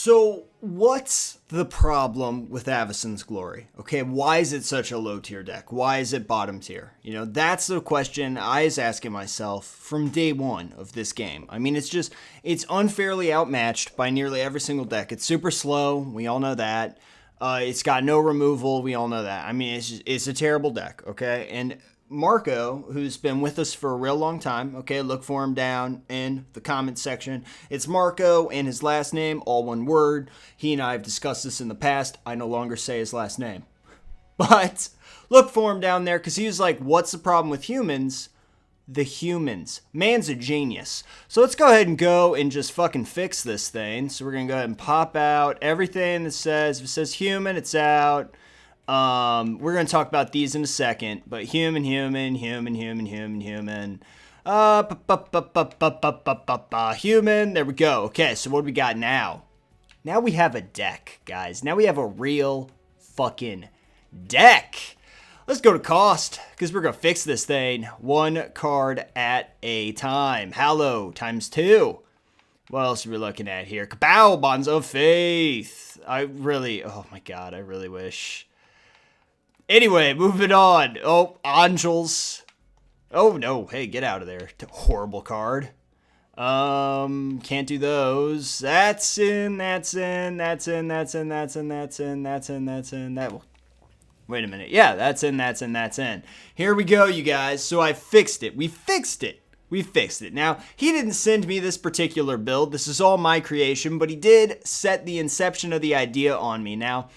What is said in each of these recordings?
So, what's the problem with Avacyn's Glory? Okay, why is it such a low tier deck? Why is it bottom tier? You know, that's the question I was asking myself from day one of this game. I mean, it's unfairly outmatched by nearly every single deck. It's super slow, we all know that. It's got no removal, we all know that. I mean, it's a terrible deck, okay? And Marco, who's been with us for a real long time, okay, look for him down in the comments section. It's Marco and his last name, all one word. He and I have discussed this in the past. I no longer say his last name. But look for him down there because he was like, what's the problem with humans? The humans. Man's a genius. So let's go ahead and go and just fucking fix this thing. So we're going to go ahead and pop out everything that says, if it says human, it's out. We're going to talk about these in a second, but human. Human. Human. There we go. Okay, so what do we got now? Now we have a deck, guys. Now we have a real fucking deck. Let's go to cost, because we're going to fix this thing one card at a time. Hallow ×2. What else are we looking at here? Kapow, Bonds of Faith. Oh my god, I really wish. Anyway, moving on. Oh, Angels. Oh, no. Hey, get out of there. Horrible card. Can't do those. That's in. Wait a minute. Yeah, that's in. Here we go, you guys. So I fixed it. We fixed it. Now, he didn't send me this particular build. This is all my creation, but he did set the inception of the idea on me. Now,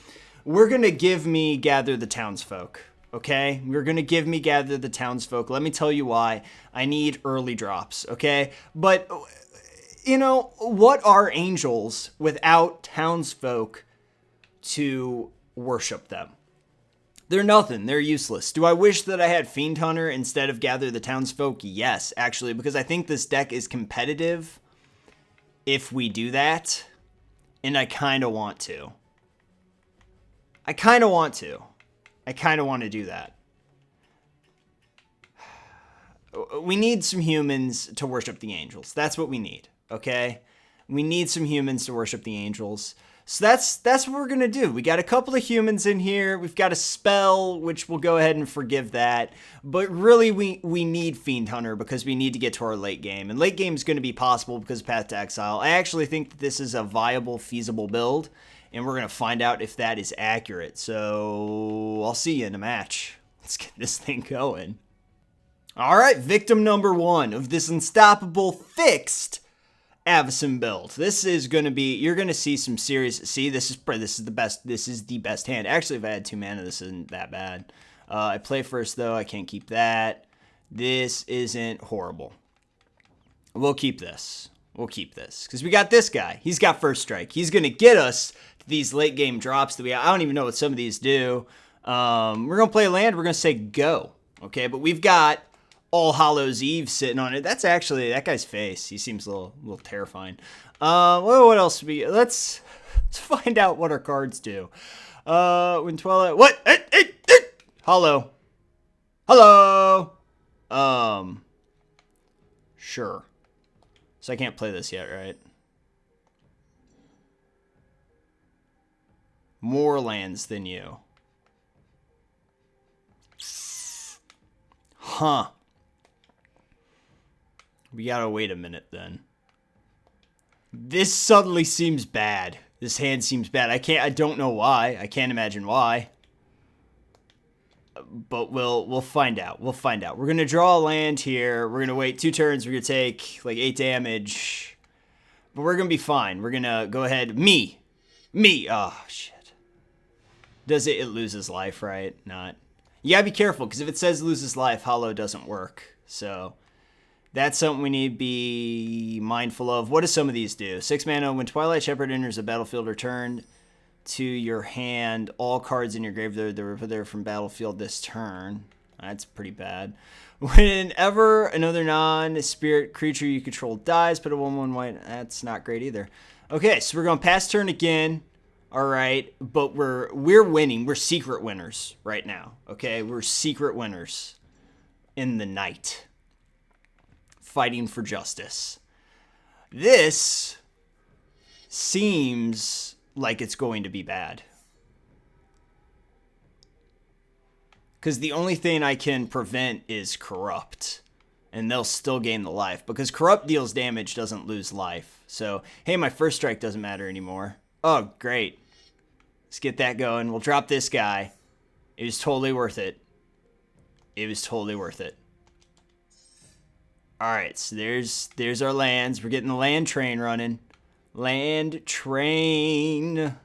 we're going to give me Gather the Townsfolk, okay? We're going to give me Gather the Townsfolk. Let me tell you why. I need early drops, okay? But, you know, what are angels without townsfolk to worship them? They're nothing. They're useless. Do I wish that I had Fiend Hunter instead of Gather the Townsfolk? Yes, actually, because I think this deck is competitive if we do that, and I kind of want to. I kind of want to do that. We need some humans to worship the angels. That's what we need, okay? We need some humans to worship the angels. So that's what we're going to do. We got a couple of humans in here. We've got a spell, which we'll go ahead and forgive that. But really, we need Fiend Hunter because we need to get to our late game. And late game is going to be possible because of Path to Exile. I actually think that this is a viable, feasible build. And we're going to find out if that is accurate. So I'll see you in a match. Let's get this thing going. All right, victim number one of this unstoppable fixed Avacyn build. This is going to be, you're going to see some serious, this is the best hand. Actually, if I had 2 mana, this isn't that bad. I play first though, I can't keep that. This isn't horrible. We'll keep this. Because we got this guy. He's got first strike. He's going to get us these late game drops that I don't even know what some of these do. We're going to play a land. We're going to say go. Okay, but we've got All Hallows Eve sitting on it. That's actually that guy's face. He seems a little terrifying. What else? Let's find out what our cards do. When Twilight. What? Hollow. Hello. Sure. So I can't play this yet, right? More lands than you. Huh. We gotta wait a minute then. This suddenly seems bad. This hand seems bad. I don't know why. I can't imagine why. But we'll find out. We're gonna draw a land here. We're gonna wait 2 turns. We're gonna take like 8 damage. But we're gonna be fine. We're gonna go ahead. Me. Oh shit. Does it loses life, right? Not. You gotta be careful, because if it says loses life, Hollow doesn't work. So that's something we need to be mindful of. What do some of these do? 6 mana, when Twilight Shepherd enters a battlefield, return to your hand all cards in your graveyard that were put there from battlefield this turn. That's pretty bad. Whenever another non-spirit creature you control dies, put a 1/1 white. That's not great either. Okay, so we're going past turn again. All right, but we're winning. We're secret winners right now. Okay, we're secret winners in the night, fighting for justice. This seems like it's going to be bad. Because the only thing I can prevent is Corrupt. And they'll still gain the life. Because Corrupt deals damage, doesn't lose life. So, hey, my first strike doesn't matter anymore. Oh, great. Let's get that going. We'll drop this guy. It was totally worth it. It was totally worth it. Alright, so there's our lands. We're getting the land train running. Land train.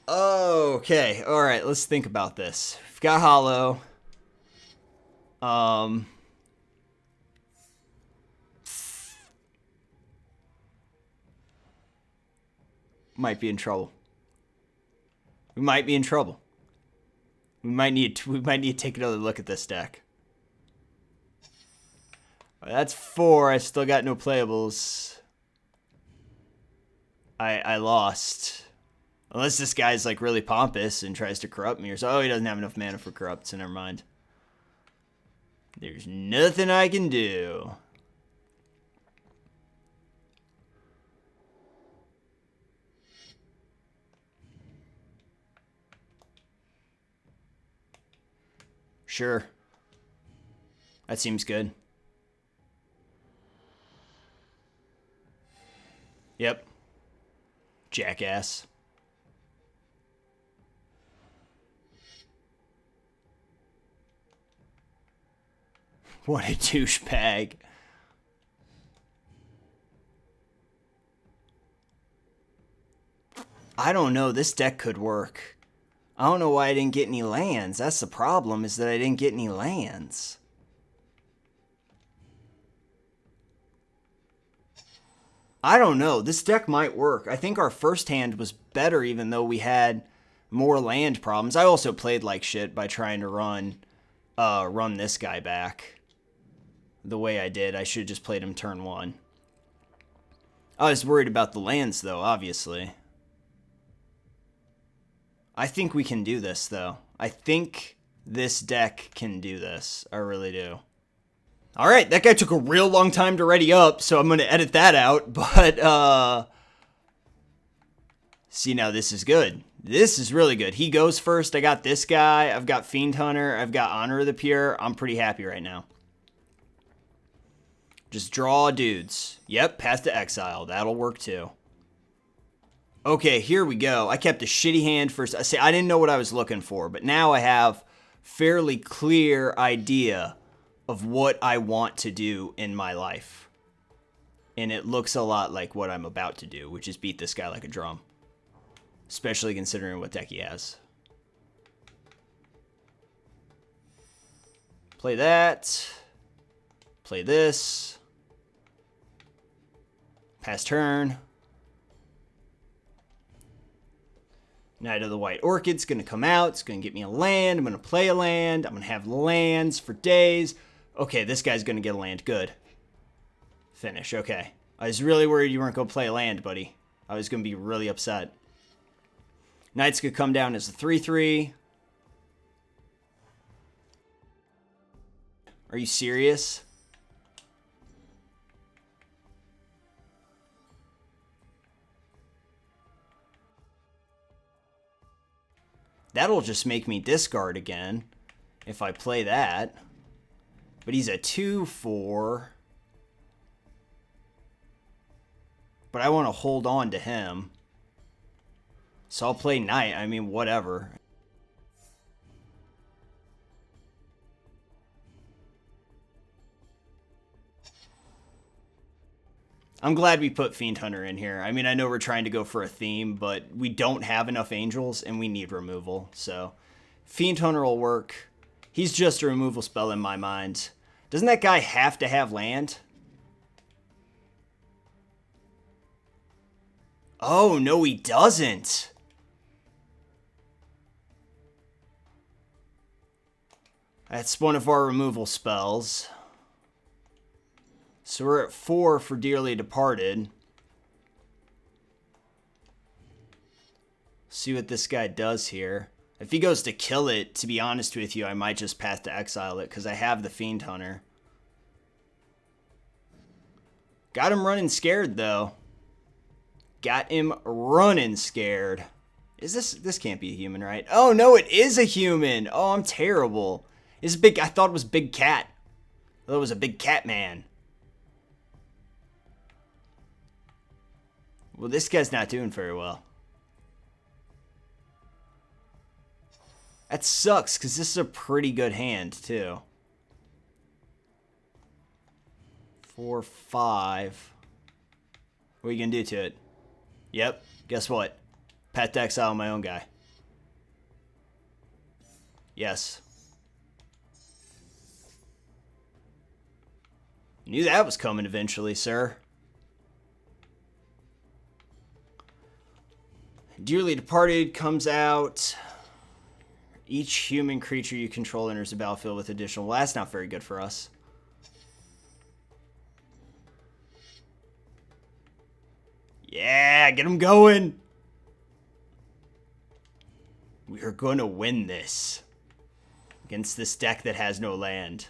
Okay, alright, let's think about this. We've got Hollow. Might be in trouble. We might be in trouble. We might need to take another look at this deck. That's 4. I still got no playables. I lost. Unless this guy's like really pompous and tries to corrupt me or so. Oh, he doesn't have enough mana for corrupt, so never mind. There's nothing I can do. Sure. That seems good. Yep. Jackass. What a douchebag. I don't know. This deck could work. I don't know why I didn't get any lands. That's the problem, is that I didn't get any lands. I don't know. This deck might work. I think our first hand was better even though we had more land problems. I also played like shit by trying to run this guy back the way I did. I should have just played him turn 1. I was worried about the lands though, obviously. I think we can do this, though. I think this deck can do this. I really do. All right, that guy took a real long time to ready up, so I'm going to edit that out. But, see, now this is good. This is really good. He goes first. I got this guy. I've got Fiend Hunter. I've got Honor of the Pure. I'm pretty happy right now. Just draw dudes. Yep, pass to exile. That'll work, too. Okay, here we go. I kept a shitty hand first. I say I didn't know what I was looking for, but now I have fairly clear idea of what I want to do in my life. And it looks a lot like what I'm about to do, which is beat this guy like a drum. Especially considering what deck he has. Play that. Play this. Pass turn. Knight of the White Orchid's going to come out. It's going to get me a land. I'm going to play a land. I'm going to have lands for days. Okay, this guy's going to get a land. Good. Finish. Okay. I was really worried you weren't going to play a land, buddy. I was going to be really upset. Knight's going to come down as a 3/3. Are you serious? That'll just make me discard again if I play that. But he's a 2/4. But I want to hold on to him. So I'll play Knight. I mean, whatever. I'm glad we put Fiend Hunter in here. I mean, I know we're trying to go for a theme, but we don't have enough angels, and we need removal. So, Fiend Hunter will work. He's just a removal spell in my mind. Doesn't that guy have to have land? Oh, no, he doesn't. That's one of our removal spells. So we're at 4 for Dearly Departed. See what this guy does here. If he goes to kill it, to be honest with you, I might just pass to exile it because I have the Fiend Hunter. Got him running scared, though. Got him running scared. This can't be a human, right? Oh no, it is a human. Oh, I'm terrible. It's big. I thought it was Big Cat. I thought it was a big cat man. Well, this guy's not doing very well. That sucks, because this is a pretty good hand, too. 4, 5. What are you going to do to it? Yep, guess what? Pet to exile my own guy. Yes. Knew that was coming eventually, sir. Dearly Departed comes out. Each human creature you control enters the battlefield with additional... Well, that's not very good for us. Yeah, get him going. We are going to win this. Against this deck that has no land.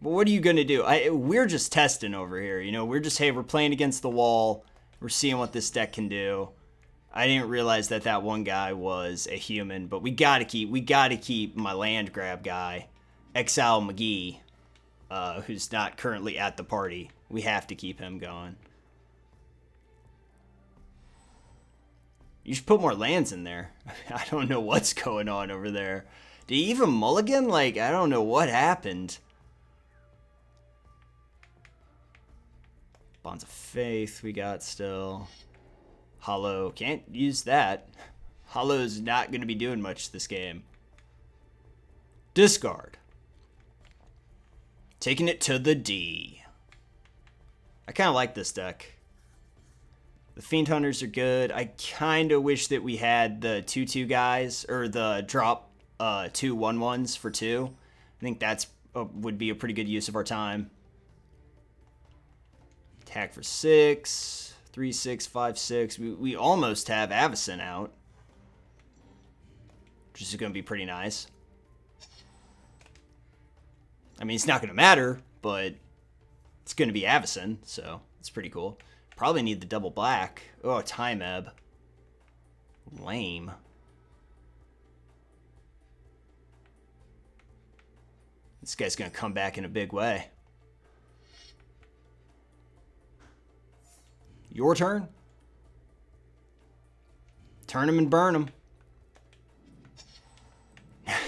But what are you going to do? We're just testing over here. You know, we're just, hey, we're playing against the wall. We're seeing what this deck can do. I didn't realize that one guy was a human, but we gotta keep my land grab guy, Exile McGee, who's not currently at the party. We have to keep him going. You should put more lands in there. I don't know what's going on over there. Did he even mulligan? Like, I don't know what happened. Bonds of Faith we got still. Hollow, can't use that. Hollow's not going to be doing much this game. Discard. Taking it to the D. I kind of like this deck. The Fiend Hunters are good. I kind of wish that we had the 2/2 guys, or the drop 2 1/1s for 2. I think that's would be a pretty good use of our time. Attack for 6. 3, 6, 5, 6. We almost have Avacyn out. Which is going to be pretty nice. I mean, it's not going to matter, but it's going to be Avacyn, so it's pretty cool. Probably need the double black. Oh, Time Ebb. Lame. This guy's going to come back in a big way. Your turn. Turn him and burn him.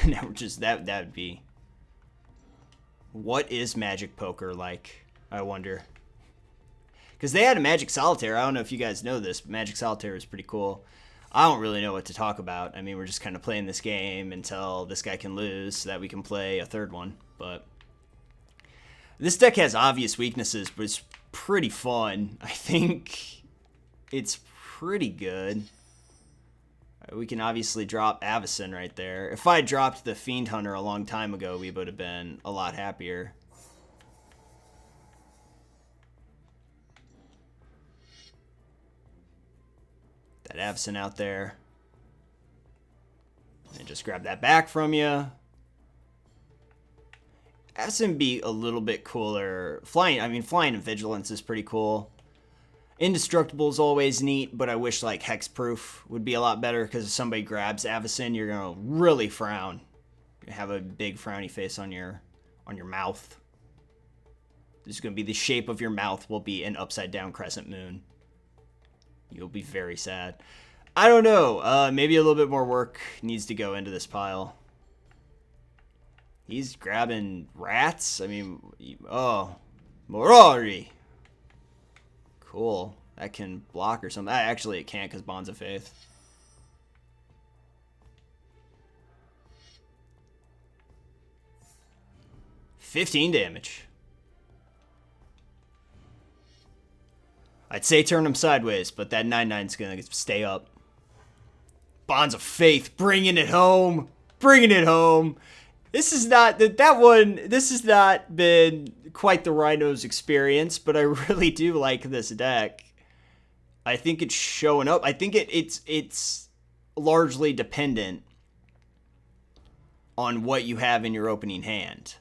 Now we're just that would be. What is Magic Poker like? I wonder. Because they had a Magic Solitaire. I don't know if you guys know this, but Magic Solitaire is pretty cool. I don't really know what to talk about. I mean, we're just kind of playing this game until this guy can lose so that we can play a third one. But this deck has obvious weaknesses, but it's pretty fun. I think it's pretty good. We can obviously drop Avacyn right there. If I dropped the Fiend Hunter a long time ago, we would have been a lot happier. That Avacyn out there. And just grab that back from you. Avacyn be a little bit cooler. Flying and Vigilance is pretty cool. Indestructible is always neat, but I wish like Hexproof would be a lot better, because if somebody grabs Avacyn, you're gonna really frown. You have a big frowny face on your mouth. This is gonna be the shape of your mouth will be an upside down crescent moon. You'll be very sad. I don't know. Maybe a little bit more work needs to go into this pile. He's grabbing rats. I mean, oh, Morori. Cool. That can block or something. Actually, it can't because Bonds of Faith. $15 damage. I'd say turn him sideways, but that 9/9's gonna stay up. Bonds of Faith, bringing it home, bringing it home. This is not that one. This has not been quite the Rhinos experience, but I really do like this deck. I think it's showing up. I think it's largely dependent on what you have in your opening hand.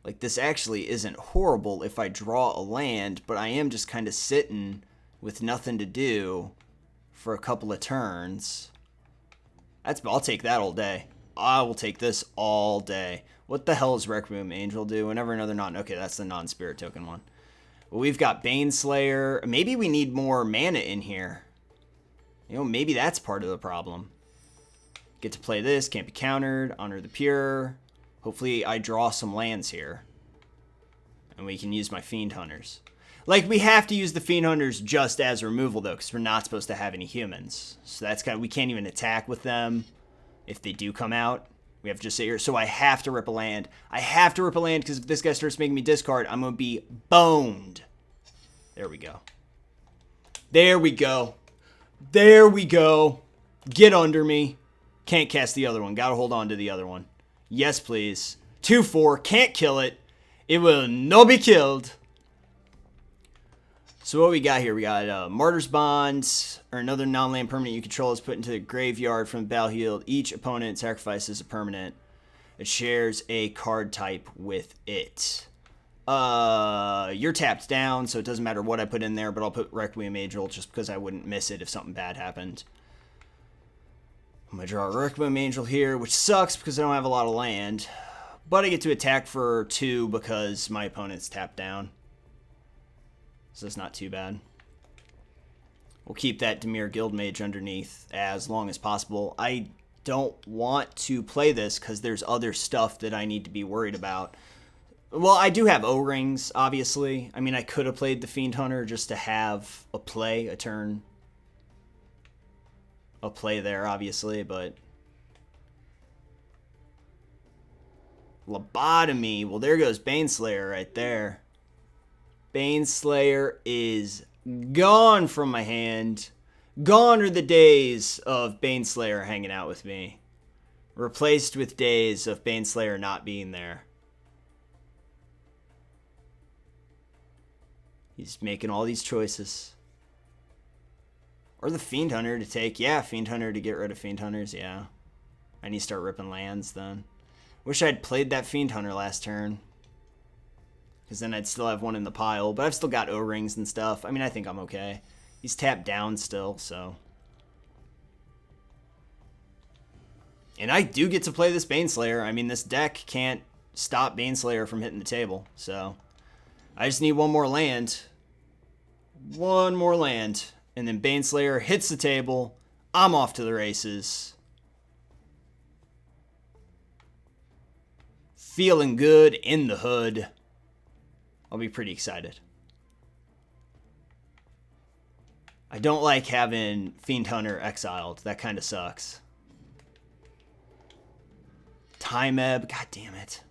Like, this actually isn't horrible if I draw a land, but I am just kind of sitting with nothing to do for a couple of turns. I'll take that all day. I will take this all day. What the hell does Requiem Angel do? Whenever another non... Okay, that's the non-spirit token one. Well, we've got Baneslayer. Maybe we need more mana in here. You know, maybe that's part of the problem. Get to play this. Can't be countered. Honor the Pure. Hopefully I draw some lands here. And we can use my Fiend Hunters. Like, we have to use the Fiend Hunters just as removal, though, because we're not supposed to have any humans. So that's kind of... We can't even attack with them if they do come out. We have to just sit here. So I have to rip a land. I have to rip a land, because if this guy starts making me discard, I'm going to be boned. There we go. There we go. There we go. Get under me. Can't cast the other one. Got to hold on to the other one. Yes, please. 2/4. Can't kill it. It will not be killed. So what we got here? We got Martyr's Bond, or another non-land permanent you control is put into the graveyard from the battlefield. Each opponent sacrifices a permanent. It shares a card type with it. You're tapped down, so it doesn't matter what I put in there, but I'll put Requiem Angel just because I wouldn't miss it if something bad happened. I'm going to draw a Requiem Angel here, which sucks because I don't have a lot of land. But I get to attack for 2 because my opponent's tapped down. So it's not too bad. We'll keep that Dimir Guildmage underneath as long as possible. I don't want to play this because there's other stuff that I need to be worried about. Well, I do have O-Rings, obviously. I mean, I could have played the Fiend Hunter just to have a play, a turn. A play there, obviously, but... Lobotomy. Well, there goes Baneslayer right there. Baneslayer is gone from my hand. Gone are the days of Baneslayer hanging out with me. Replaced with days of Baneslayer not being there. He's making all these choices. Or the Fiend Hunter to take. Yeah, Fiend Hunter to get rid of Fiend Hunters. Yeah. I need to start ripping lands then. Wish I'd played that Fiend Hunter last turn. Because then I'd still have one in the pile. But I've still got O-Rings and stuff. I mean, I think I'm okay. He's tapped down still, so. And I do get to play this Baneslayer. I mean, this deck can't stop Baneslayer from hitting the table. So, I just need one more land. One more land. And then Baneslayer hits the table. I'm off to the races. Feeling good in the hood. I'll be pretty excited. I don't like having Fiend Hunter exiled. That kind of sucks. Time Ebb. God damn it.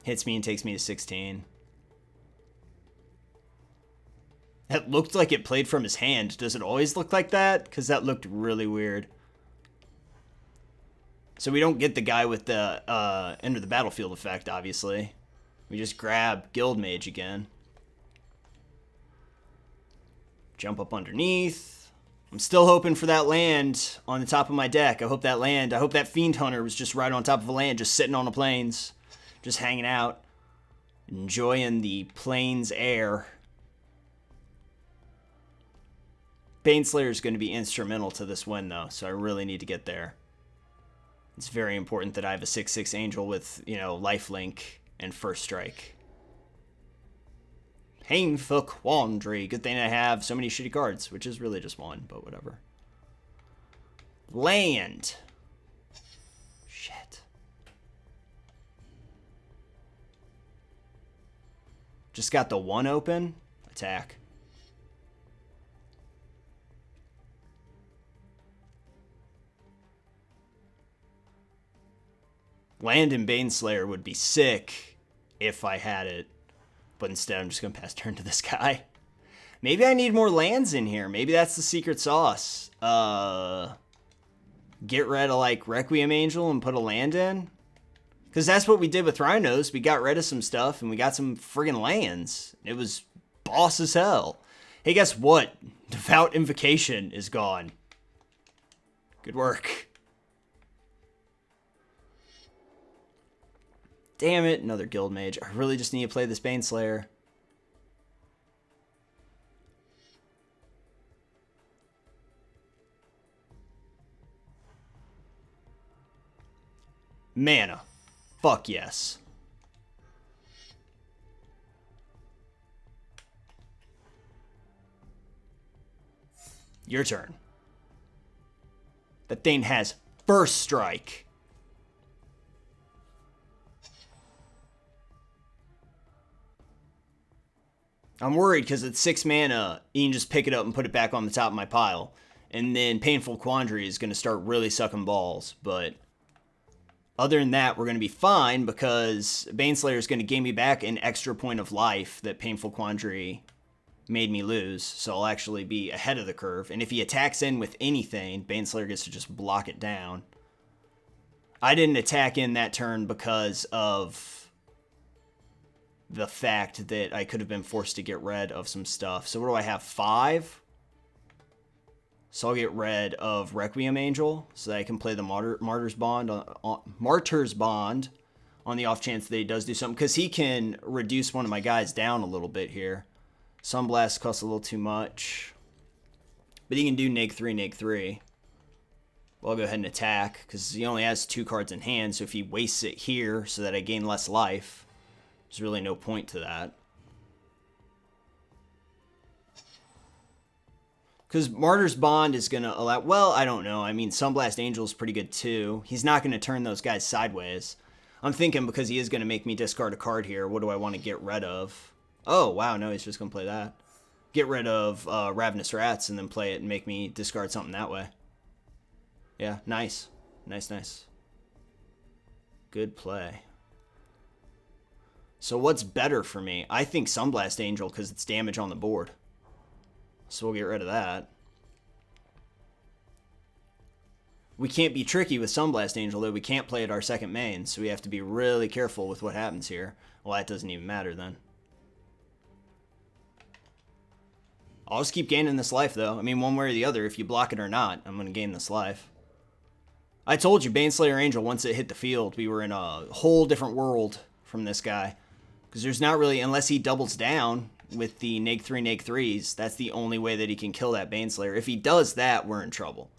Hits me and takes me to 16. That looked like it played from his hand. Does it always look like that? Because that looked really weird. So we don't get the guy with the enter the battlefield effect, obviously. We just grab Guildmage again. Jump up underneath. I'm still hoping for that land on the top of my deck. I hope that Fiend Hunter was just right on top of a land, just sitting on the plains. Just hanging out. Enjoying the plains air. Baneslayer is going to be instrumental to this win, though, so I really need to get there. It's very important that I have a 6/6 Angel with, you know, lifelink and first strike. Painful Quandary. Good thing I have so many shitty cards, which is really just one, but whatever. Land. Shit. Just got the 1 open. Attack. Land and Baneslayer would be sick if I had it. But instead, I'm just going to pass turn to this guy. Maybe I need more lands in here. Maybe that's the secret sauce. Get rid of, like, Requiem Angel and put a land in? Because that's what we did with Rhinos. We got rid of some stuff, and we got some friggin' lands. It was boss as hell. Hey, guess what? Devout Invocation is gone. Good work. Damn it, another Guild Mage. I really just need to play this Baneslayer. Mana. Fuck yes. Your turn. That thing has First Strike. I'm worried because it's 6 mana. You can just pick it up and put it back on the top of my pile. And then Painful Quandary is going to start really sucking balls. But other than that, we're going to be fine because Baneslayer is going to gain me back an extra point of life that Painful Quandary made me lose. So I'll actually be ahead of the curve. And if he attacks in with anything, Baneslayer gets to just block it down. I didn't attack in that turn because of the fact that I could have been forced to get rid of some stuff. So what do I have? 5? So I'll get rid of Requiem Angel so that I can play the Martyr's Bond on the off chance that he does do something. Because he can reduce one of my guys down a little bit here. Sunblast costs a little too much. But he can do neg 3. Well, I'll go ahead and attack because he only has 2 cards in hand. So if he wastes it here so that I gain less life, there's really no point to that. Because Martyr's Bond is going to allow... Well, I don't know. I mean, Sunblast Angel is pretty good too. He's not going to turn those guys sideways. I'm thinking because he is going to make me discard a card here, what do I want to get rid of? Oh, wow. No, he's just going to play that. Get rid of Ravenous Rats and then play it and make me discard something that way. Yeah, nice. Nice. Good play. So what's better for me? I think Sunblast Angel because it's damage on the board. So we'll get rid of that. We can't be tricky with Sunblast Angel, though. We can't play it our second main, so we have to be really careful with what happens here. Well, that doesn't even matter then. I'll just keep gaining this life, though. I mean, one way or the other, if you block it or not, I'm going to gain this life. I told you, Baneslayer Angel, once it hit the field, we were in a whole different world from this guy. Because there's not really, unless he doubles down with the neg 3s, that's the only way that he can kill that Baneslayer. If he does that, we're in trouble.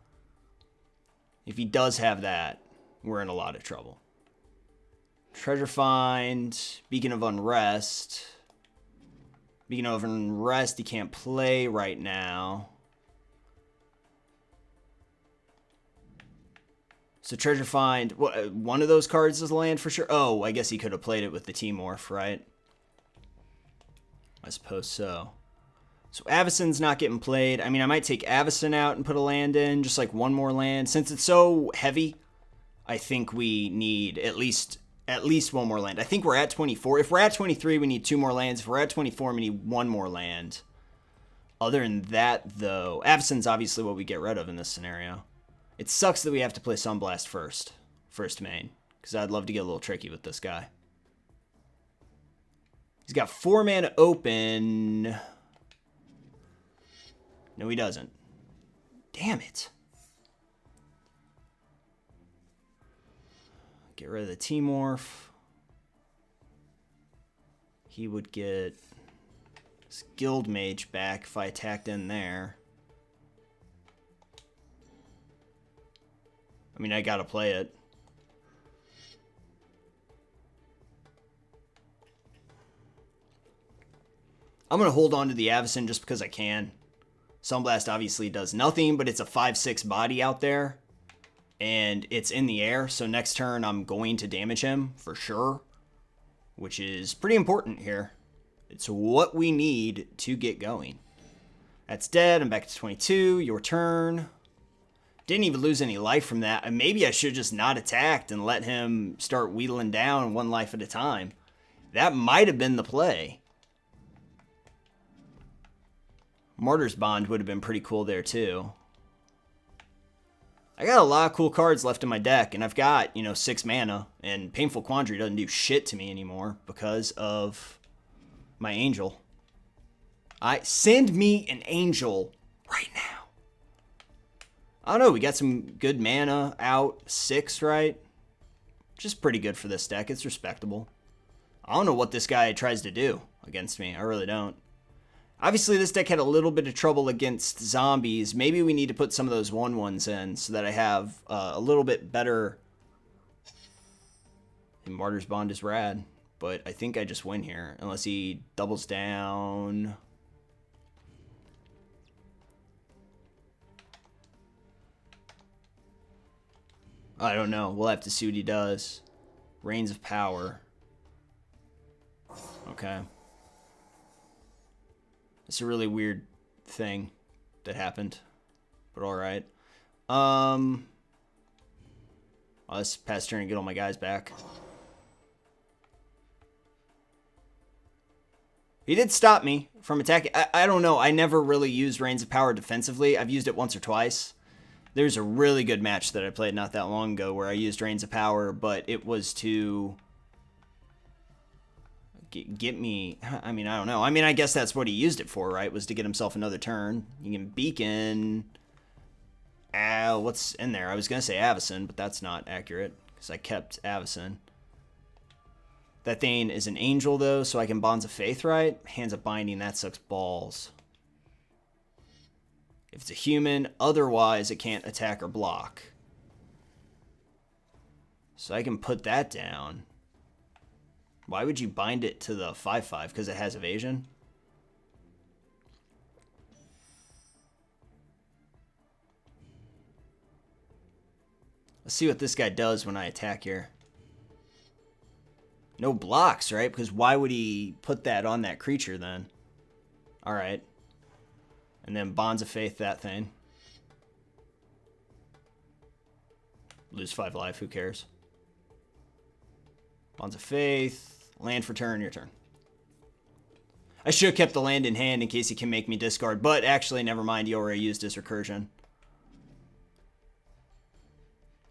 If he does have that, we're in a lot of trouble. Treasure Find, Beacon of Unrest. Beacon of Unrest he can't play right now. So Treasure Find, one of those cards is land for sure. Oh, I guess he could have played it with the T-Morph, right? I suppose so. So Avacyn's not getting played. I mean, I might take Avacyn out and put a land in, just like one more land. Since it's so heavy, I think we need at least one more land. I think we're at 24. If we're at 23, we need 2 more lands. If we're at 24, we need 1 more land. Other than that, though, Avacyn's obviously what we get rid of in this scenario. It sucks that we have to play Sunblast first main, because I'd love to get a little tricky with this guy. He's got 4 mana open. No, he doesn't. Damn it. Get rid of the T-Morph. He would get his Guild Mage back if I attacked in there. I mean, I gotta play it. I'm gonna hold on to the Avacyn just because I can. Sunblast obviously does nothing, but it's a 5/6 body out there. And it's in the air, so next turn I'm going to damage him for sure. Which is pretty important here. It's what we need to get going. That's dead. I'm back to 22. Your turn. Didn't even lose any life from that. And maybe I should have just not attacked and let him start wheedling down 1 life at a time. That might have been the play. Martyr's Bond would have been pretty cool there too. I got a lot of cool cards left in my deck, and I've got, 6 mana, and Painful Quandary doesn't do shit to me anymore because of my Angel. Send me an Angel right now. I don't know. We got some good mana out. 6, right? Which is pretty good for this deck. It's respectable. I don't know what this guy tries to do against me. I really don't. Obviously, this deck had a little bit of trouble against zombies. Maybe we need to put some of those 1/1s in so that I have a little bit better. And Martyr's Bond is rad, but I think I just win here unless he doubles down. I don't know. We'll have to see what he does. Reigns of Power. Okay. It's a really weird thing that happened, but all right. I'll just pass turn and get all my guys back. He did stop me from attacking. I don't know. I never really used Reigns of Power defensively. I've used it once or twice. There's a really good match that I played not that long ago where I used Reigns of Power, but it was to get me. I mean, I don't know. I mean, I guess that's what he used it for, right? Was to get himself another turn. You can beacon. What's in there? I was going to say Avacyn, but that's not accurate because I kept Avacyn. That thing is an angel, though, so I can Bonds of Faith, right? Hands of Binding, that sucks balls. If it's a human, otherwise it can't attack or block. So I can put that down. Why would you bind it to the 5/5? Because it has evasion? Let's see what this guy does when I attack here. No blocks, right? Because why would he put that on that creature then? Alright. And then Bonds of Faith that thing. Lose 5 life, who cares? Bonds of Faith. Land for turn, your turn. I should have kept the land in hand in case he can make me discard, but actually, never mind, he already used his recursion.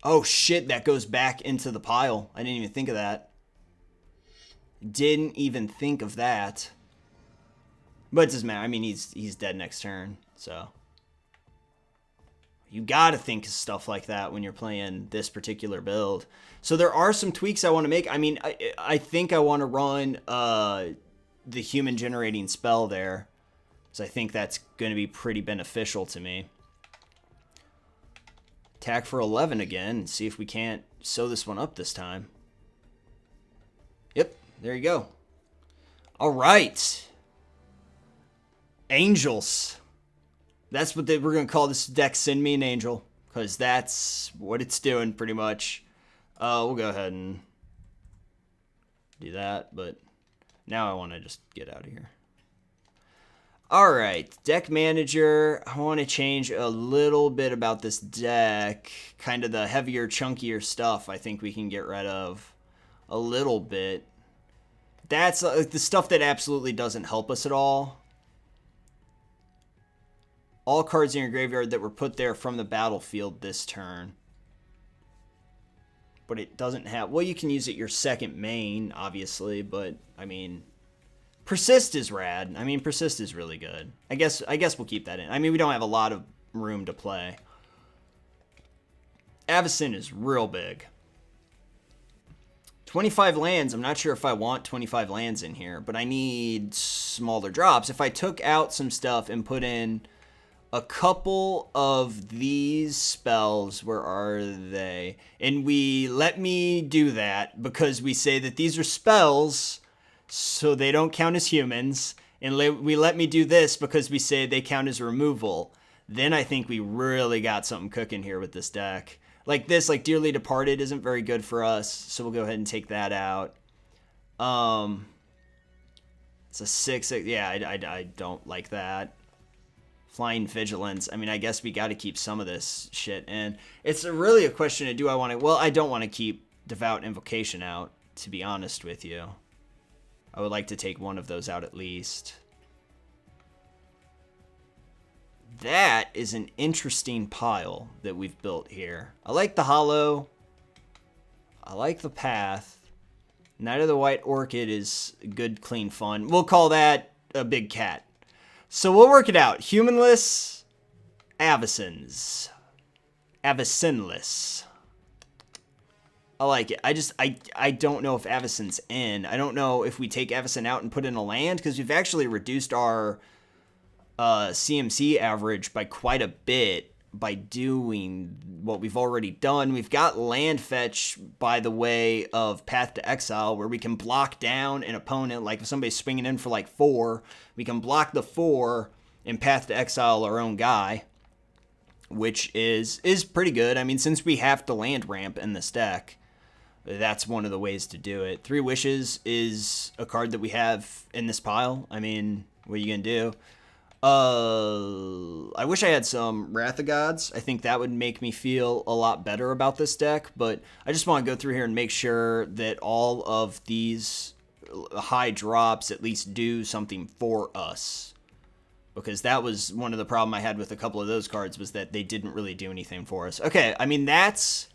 Oh shit, that goes back into the pile. I didn't even think of that. Didn't even think of that. But it doesn't matter. I mean, he's dead next turn, so. You gotta think of stuff like that when you're playing this particular build. So there are some tweaks I want to make. I mean, I think I want to run the human generating spell there, because I think that's going to be pretty beneficial to me. Attack for 11 again, and see if we can't sew this one up this time. Yep, there you go. All right. Angels. That's what we're going to call this deck, Send Me an Angel, because that's what it's doing pretty much. We'll go ahead and do that, but now I want to just get out of here. All right, deck manager. I want to change a little bit about this deck. Kind of the heavier, chunkier stuff I think we can get rid of a little bit. That's the stuff that absolutely doesn't help us at all. All cards in your graveyard that were put there from the battlefield this turn. But it doesn't have... Well, you can use it your second main, obviously, but, I mean... Persist is rad. I mean, Persist is really good. I guess we'll keep that in. I mean, we don't have a lot of room to play. Avacyn is real big. 25 lands. I'm not sure if I want 25 lands in here, but I need smaller drops. If I took out some stuff and put in a couple of these spells, where are they? And we let me do that because we say that these are spells, so they don't count as humans. And we let me do this because we say they count as removal. Then I think we really got something cooking here with this deck. Like this, like Dearly Departed isn't very good for us, so we'll go ahead and take that out. It's a 6/6. Yeah, I don't like that. Flying Vigilance. I mean, I guess we got to keep some of this shit in. It's really a question of do I want to... Well, I don't want to keep Devout Invocation out, to be honest with you. I would like to take one of those out at least. That is an interesting pile that we've built here. I like the Hollow. I like the Path. Knight of the White Orchid is good, clean fun. We'll call that a big cat. So we'll work it out. Humanless, Avacyns. Avacynless. I like it. I don't know if Avacyn's in. I don't know if we take Avacyn out and put in a land, because we've actually reduced our CMC average by quite a bit by doing what we've already done. We've got land fetch by the way of Path to Exile, where we can block down an opponent. Like if somebody's swinging in for like 4, we can block the 4 and Path to Exile our own guy, which is pretty good. I mean, since we have to land ramp in this deck, that's one of the ways to do it. 3 Wishes is a card that we have in this pile. I mean, what are you going to do? I wish I had some Wrath of Gods. I think that would make me feel a lot better about this deck, but I just want to go through here and make sure that all of these high drops at least do something for us, because that was one of the problem I had with a couple of those cards, was that they didn't really do anything for us. Okay, I mean, that's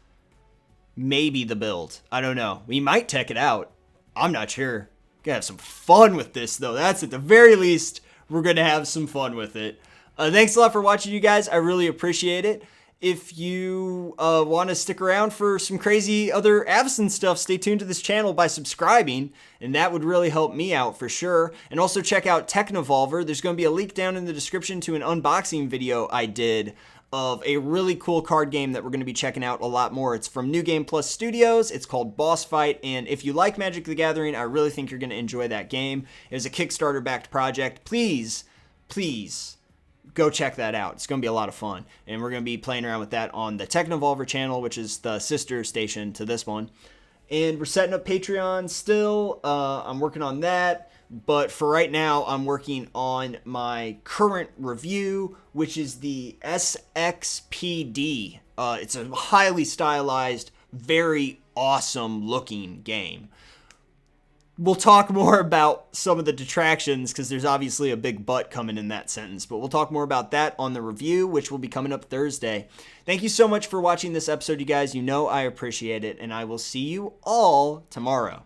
maybe the build. I don't know. We might tech it out. I'm not sure. Gonna have some fun with this, though. That's at the very least. We're going to have some fun with it. Thanks a lot for watching, you guys. I really appreciate it. If you want to stick around for some crazy other Avacyn stuff, stay tuned to this channel by subscribing, and that would really help me out for sure. And also check out Technovolver. There's going to be a link down in the description to an unboxing video I did of a really cool card game that we're going to be checking out a lot more. It's from New Game Plus Studios. It's called Boss Fight, and if you like Magic the Gathering, I really think you're going to enjoy that game. It was a Kickstarter-backed project. Please, please go check that out. It's going to be a lot of fun, and we're going to be playing around with that on the Technovolver channel, which is the sister station to this one. And we're setting up Patreon still. I'm working on that. But for right now, I'm working on my current review, which is the SXPD. It's a highly stylized, very awesome looking game. We'll talk more about some of the detractions, because there's obviously a big but coming in that sentence. But we'll talk more about that on the review, which will be coming up Thursday. Thank you so much for watching this episode, you guys. You know I appreciate it, and I will see you all tomorrow.